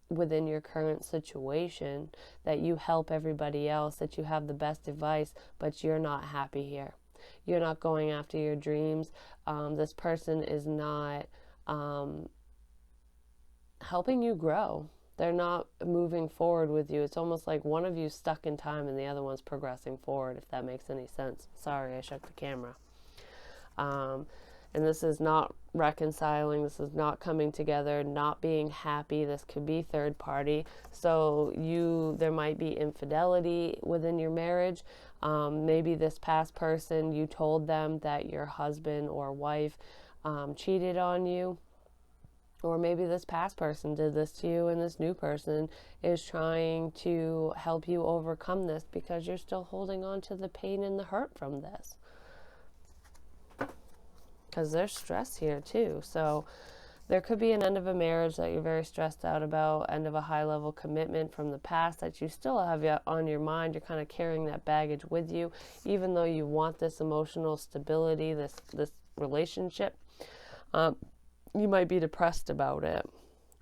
within your current situation, that you help everybody else, that you have the best advice, but you're not happy here. You're not going after your dreams. This person is not helping you grow. They're not moving forward with you. It's almost like one of you's stuck in time and the other one's progressing forward, if that makes any sense. Sorry, I shook the camera. And this is not reconciling, this is not coming together, not being happy. This could be third party. So there might be infidelity within your marriage. Maybe this past person, you told them that your husband or wife cheated on you. Or maybe this past person did this to you, and this new person is trying to help you overcome this because you're still holding on to the pain and the hurt from this. Because there's stress here too. So there could be an end of a marriage that you're very stressed out about, end of a high-level commitment from the past that you still have on your mind. You're kind of carrying that baggage with you, even though you want this emotional stability, this relationship. You might be depressed about it,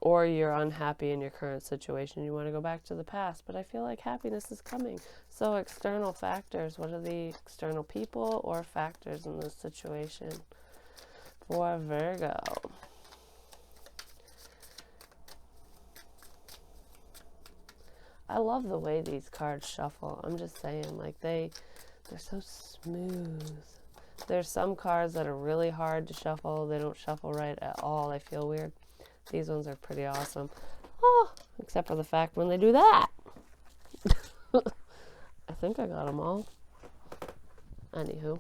or you're unhappy in your current situation. You want to go back to the past, but I feel like happiness is coming. So external factors, what are the external people or factors in this situation for Virgo? I love the way these cards shuffle. I'm just saying, like they're so smooth. There's some cards that are really hard to shuffle. They don't shuffle right at all. They feel weird. These ones are pretty awesome. Oh, except for the fact when they do that. I think I got them all. Anywho.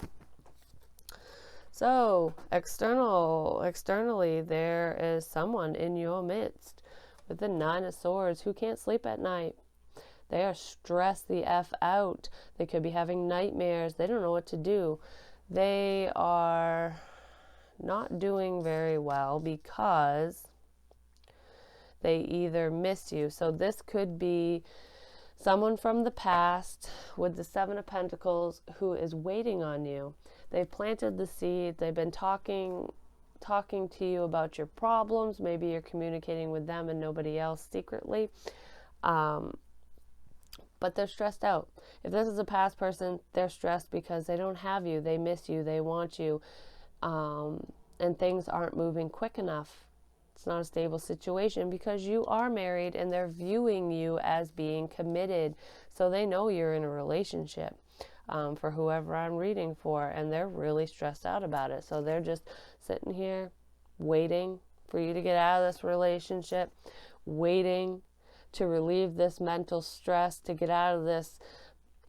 So, externally, there is someone in your midst with the 9 of Swords who can't sleep at night. They are stressed the F out. They could be having nightmares. They don't know what to do. They are not doing very well because they either miss you. So this could be someone from the past with the 7 of Pentacles who is waiting on you. They've planted the seed. They've been talking to you about your problems. Maybe you're communicating with them and nobody else secretly. But they're stressed out. If this is a past person, they're stressed because they don't have you. They miss you. They want you. And things aren't moving quick enough. It's not a stable situation because you are married and they're viewing you as being committed. So they know you're in a relationship for whoever I'm reading for. And they're really stressed out about it. So they're just sitting here waiting for you to get out of this relationship, waiting to relieve this mental stress, to get out of this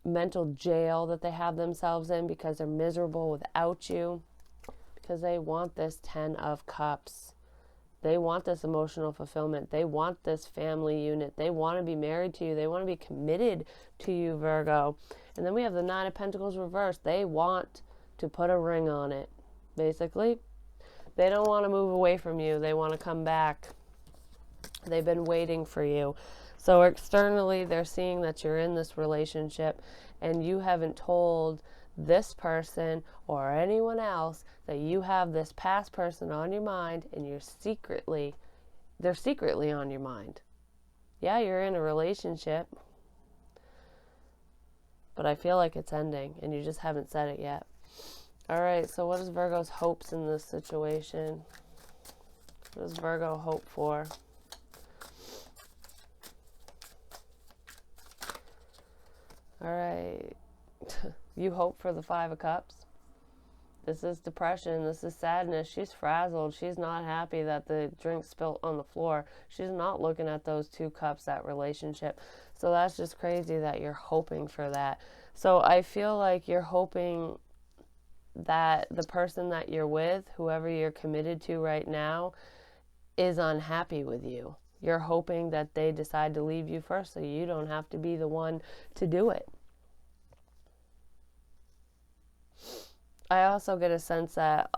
mental jail that they have themselves in because they're miserable without you, because they want this 10 of Cups. They want this emotional fulfillment. They want this family unit. They want to be married to you. They want to be committed to you, Virgo. And then we have the 9 of Pentacles reversed. They want to put a ring on it, basically. They don't want to move away from you. They want to come back. They've been waiting for you. So externally, they're seeing that you're in this relationship and you haven't told this person or anyone else that you have this past person on your mind, and they're secretly on your mind. Yeah, you're in a relationship, but I feel like it's ending and you just haven't said it yet. All right, so what is Virgo's hopes in this situation? What does Virgo hope for? All right. You hope for the 5 of Cups. This is depression. This is sadness. She's frazzled. She's not happy that the drink spilt on the floor. She's not looking at those 2 cups, that relationship. So that's just crazy that you're hoping for that. So I feel like you're hoping that the person that you're with, whoever you're committed to right now, is unhappy with you. You're hoping that they decide to leave you first so you don't have to be the one to do it. I also get a sense that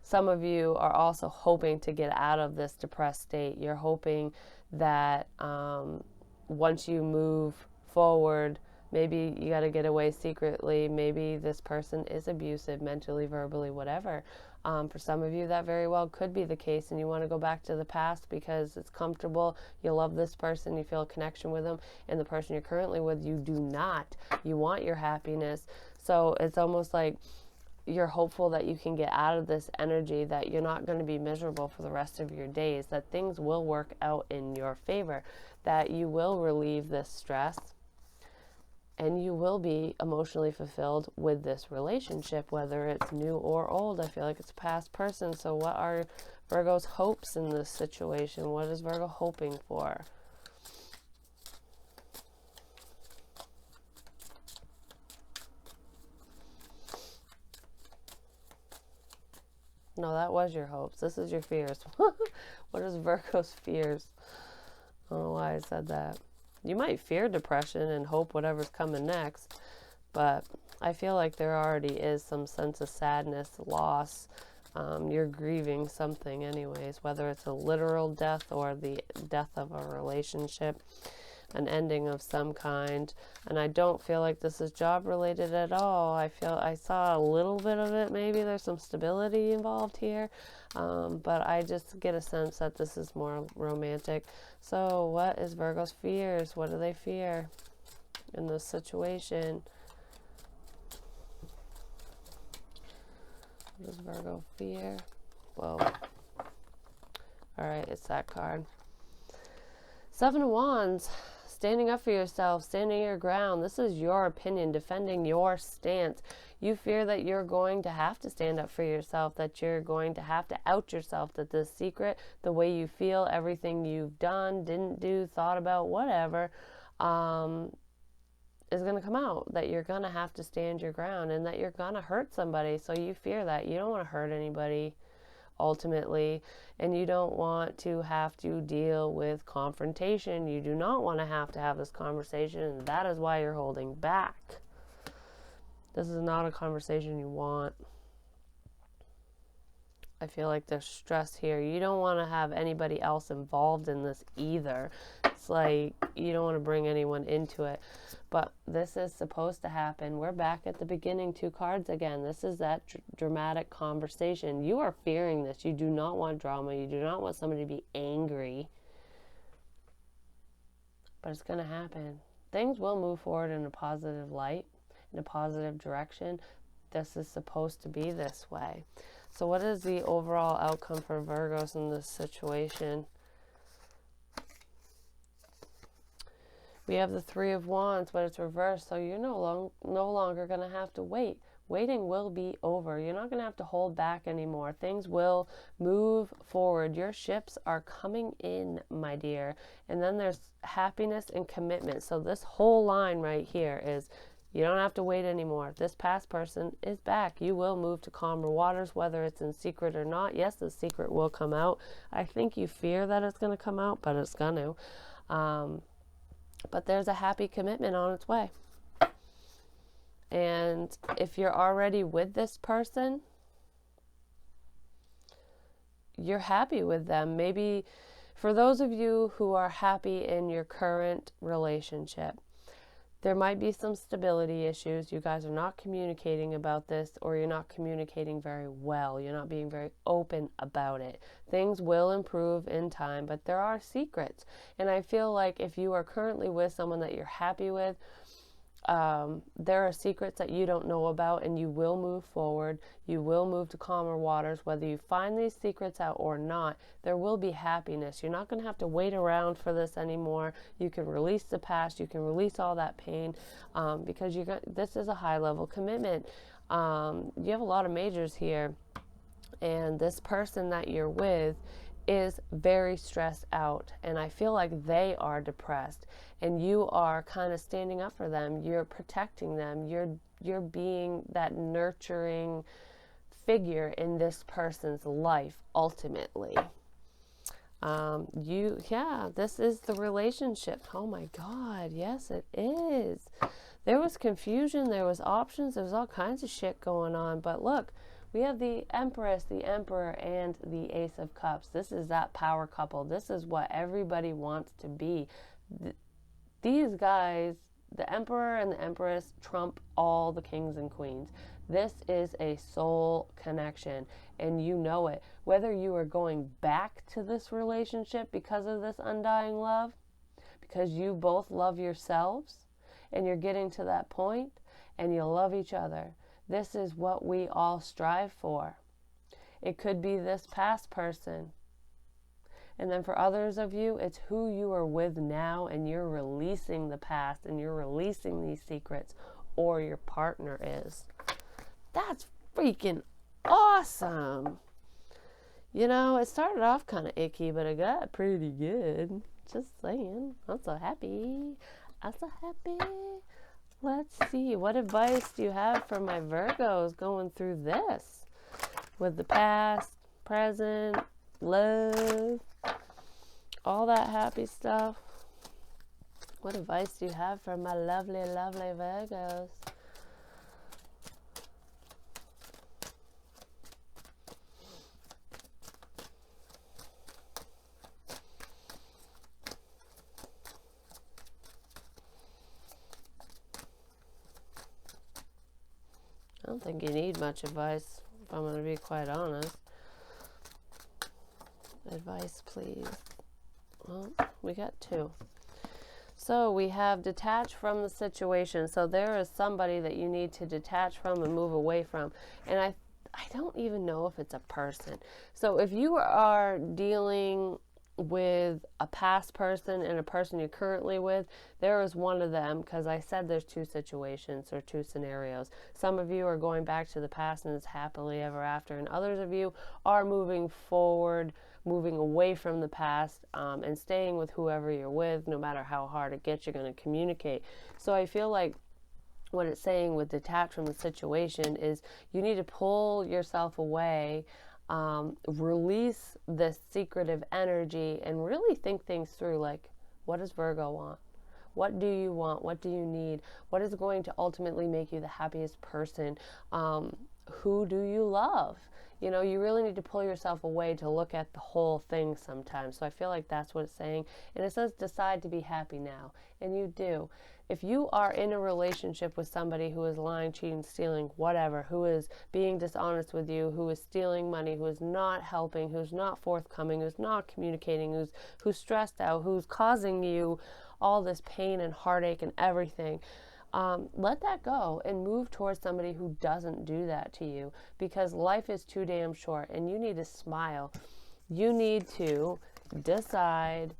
some of you are also hoping to get out of this depressed state. You're hoping that once you move forward, maybe you got to get away secretly. Maybe this person is abusive, mentally, verbally, whatever. For some of you, that very well could be the case, and you want to go back to the past because it's comfortable. You love this person. You feel a connection with them. And the person you're currently with, you do not. You want your happiness. So it's almost like you're hopeful that you can get out of this energy, that you're not going to be miserable for the rest of your days, that things will work out in your favor, that you will relieve this stress, and you will be emotionally fulfilled with this relationship, whether it's new or old. I feel like it's a past person. So what are Virgo's hopes in this situation? What is Virgo hoping for? No, that was your hopes. This is your fears. What is Virgo's fears? I don't know why I said that. You might fear depression and hope whatever's coming next, but I feel like there already is some sense of sadness, loss. You're grieving something anyways, whether it's a literal death or the death of a relationship, an ending of some kind. And I don't feel like this is job related at all. I saw a little bit of it. Maybe there's some stability involved here. But I just get a sense that this is more romantic. So what is Virgo's fears? What do they fear in this situation? What does Virgo fear? Whoa. All right, it's that card. Seven of Wands. Standing up for yourself, standing your ground. This is your opinion, defending your stance. You fear that you're going to have to stand up for yourself, that you're going to have to out yourself, that this secret, the way you feel, everything you've done, didn't do, thought about, whatever, is going to come out, that you're going to have to stand your ground and that you're going to hurt somebody. So you fear that. You don't want to hurt anybody ultimately, and you don't want to have to deal with confrontation. You do not want to have this conversation, and that is why you're holding back. This is not a conversation you want. I feel like there's stress here. You don't want to have anybody else involved in this either. It's like you don't want to bring anyone into it. But this is supposed to happen. We're back at the beginning, 2 cards again. This is that dramatic conversation. You are fearing this. You do not want drama. You do not want somebody to be angry. But it's going to happen. Things will move forward in a positive light, in a positive direction. This is supposed to be this way. So what is the overall outcome for Virgos in this situation? We have the 3 of Wands, but it's reversed, so you're no longer going to have to wait. Waiting will be over. You're not going to have to hold back anymore. Things will move forward. Your ships are coming in, my dear. And then there's happiness and commitment. So this whole line right here is you don't have to wait anymore. This past person is back. You will move to calmer waters, whether it's in secret or not. Yes, the secret will come out. I think you fear that it's going to come out, but it's going to. But there's a happy commitment on its way. And if you're already with this person, you're happy with them. Maybe for those of you who are happy in your current relationship, there might be some stability issues. You guys are not communicating about this, or you're not communicating very well. You're not being very open about it. Things will improve in time, but there are secrets. And I feel like if you are currently with someone that you're happy with, there are secrets that you don't know about, and you will move forward. You will move to calmer waters. Whether you find these secrets out or not, there will be happiness. You're not going to have to wait around for this anymore. You can release the past. You can release all that pain, because this is a high-level commitment. You have a lot of majors here, and this person that you're with is very stressed out, and I feel like they are depressed, and you are kind of standing up for them. You're protecting them. You're being that nurturing figure in this person's life ultimately. This is the relationship. Oh my God, yes it is. There was confusion, there was options, there was all kinds of shit going on, but look, we have the Empress, the Emperor, and the Ace of Cups. This is that power couple. This is what everybody wants to be. These guys, the Emperor and the Empress, trump all the kings and queens. This is a soul connection, and you know it. Whether you are going back to this relationship because of this undying love, because you both love yourselves, and you're getting to that point, and you love each other. This is what we all strive for. It could be this past person. And then for others of you, it's who you are with now, and you're releasing the past and you're releasing these secrets, or your partner is. That's freaking awesome. You know, it started off kind of icky, but it got pretty good. Just saying. I'm so happy. I'm so happy. Let's see. What advice do you have for my Virgos going through this? With the past, present, love, all that happy stuff. What advice do you have for my lovely, lovely Virgos? I don't think you need much advice, if I'm going to be quite honest. Advice, please. Well, we got 2. So we have detach from the situation. So there is somebody that you need to detach from and move away from. And I don't even know if it's a person. So if you are dealing with a past person and a person you're currently with, there is one of them, because I said there's 2 situations or 2 scenarios. Some of you are going back to the past and it's happily ever after, and others of you are moving forward, moving away from the past, and staying with whoever you're with. No matter how hard it gets, you're going to communicate. So I feel like what it's saying with detach from the situation is you need to pull yourself away, release this secretive energy, and really think things through. Like, what does Virgo want? What do you want? What do you need? What is going to ultimately make you the happiest person? Who do you love? You know, you really need to pull yourself away to look at the whole thing sometimes. So I feel like that's what it's saying. And it says decide to be happy now. And you do. If you are in a relationship with somebody who is lying, cheating, stealing, whatever, who is being dishonest with you, who is stealing money, who is not helping, who's not forthcoming, who's not communicating, who's stressed out, who's causing you all this pain and heartache and everything, let that go and move towards somebody who doesn't do that to you, because life is too damn short and you need to smile. You need to decide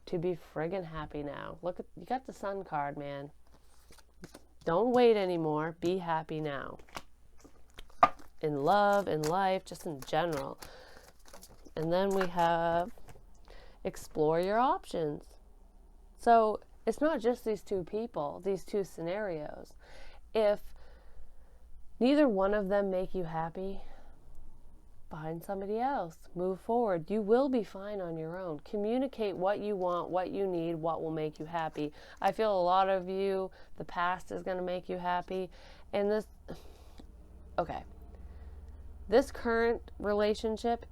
to be friggin' happy now. Look, you got the Sun card, man. Don't wait anymore. Be happy now. In love, in life, just in general. And then we have explore your options. So it's not just these 2 people, these 2 scenarios. If neither one of them make you happy, find somebody else. Move forward. You will be fine on your own. Communicate what you want, what you need, what will make you happy. I feel a lot of you, the past is going to make you happy. And this current relationship,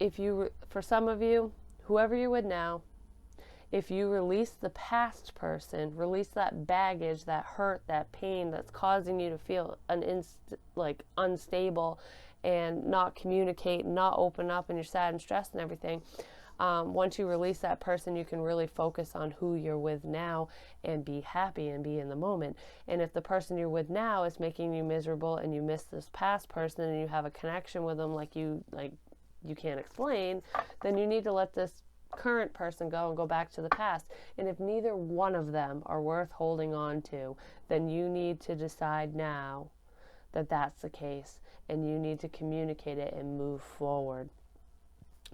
for some of you, whoever you're with now, if you release the past person, release that baggage, that hurt, that pain that's causing you to feel unstable and not communicate, not open up, and you're sad and stressed and everything, once you release that person, you can really focus on who you're with now and be happy and be in the moment. And if the person you're with now is making you miserable and you miss this past person and you have a connection with them like you can't explain, then you need to let this current person go and go back to the past. And if neither one of them are worth holding on to, then you need to decide now that that's the case, and you need to communicate it and move forward.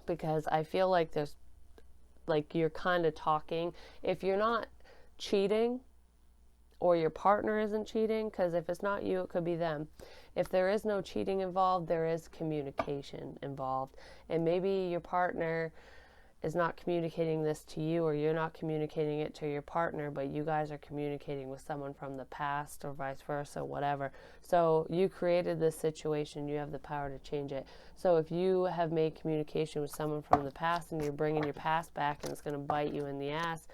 Because I feel like you're kind of talking. If you're not cheating, or your partner isn't cheating, because if it's not you, it could be them. If there is no cheating involved, there is communication involved. And maybe your partner is not communicating this to you, or you're not communicating it to your partner, but you guys are communicating with someone from the past, or vice versa, whatever. So you created this situation, you have the power to change it. So if you have made communication with someone from the past and you're bringing your past back and it's going to bite you in the ass,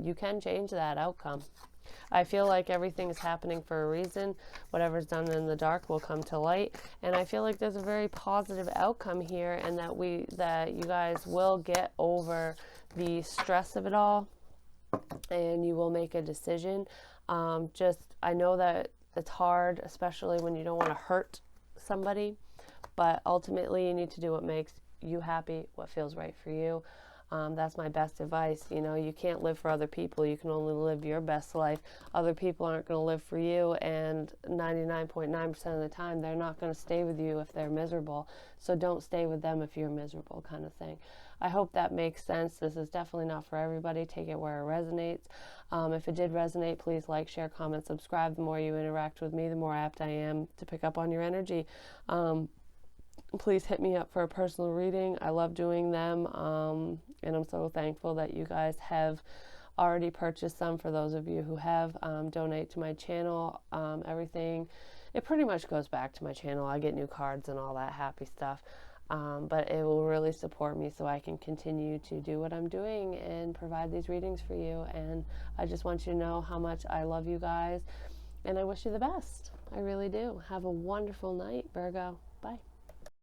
you can change that outcome. I feel like everything is happening for a reason. Whatever's done in the dark will come to light. And I feel like there's a very positive outcome here, and that you guys will get over the stress of it all, and you will make a decision. I know that it's hard, especially when you don't want to hurt somebody, but ultimately you need to do what makes you happy, what feels right for you. That's my best advice. You know, you can't live for other people. You can only live your best life. Other people aren't going to live for you, and 99.9% of the time, they're not going to stay with you if they're miserable. So don't stay with them if you're miserable, kind of thing. I hope that makes sense. This is definitely not for everybody. Take it where it resonates. If it did resonate, please like, share, comment, subscribe. The more you interact with me, the more apt I am to pick up on your energy. Please hit me up for a personal reading. I love doing them, and I'm so thankful that you guys have already purchased some. For those of you who have, donate to my channel. Everything, it pretty much goes back to my channel. I get new cards and all that happy stuff, but it will really support me so I can continue to do what I'm doing and provide these readings for you. And I just want you to know how much I love you guys, and I wish you the best. I really do. Have a wonderful night, Virgo. Bye.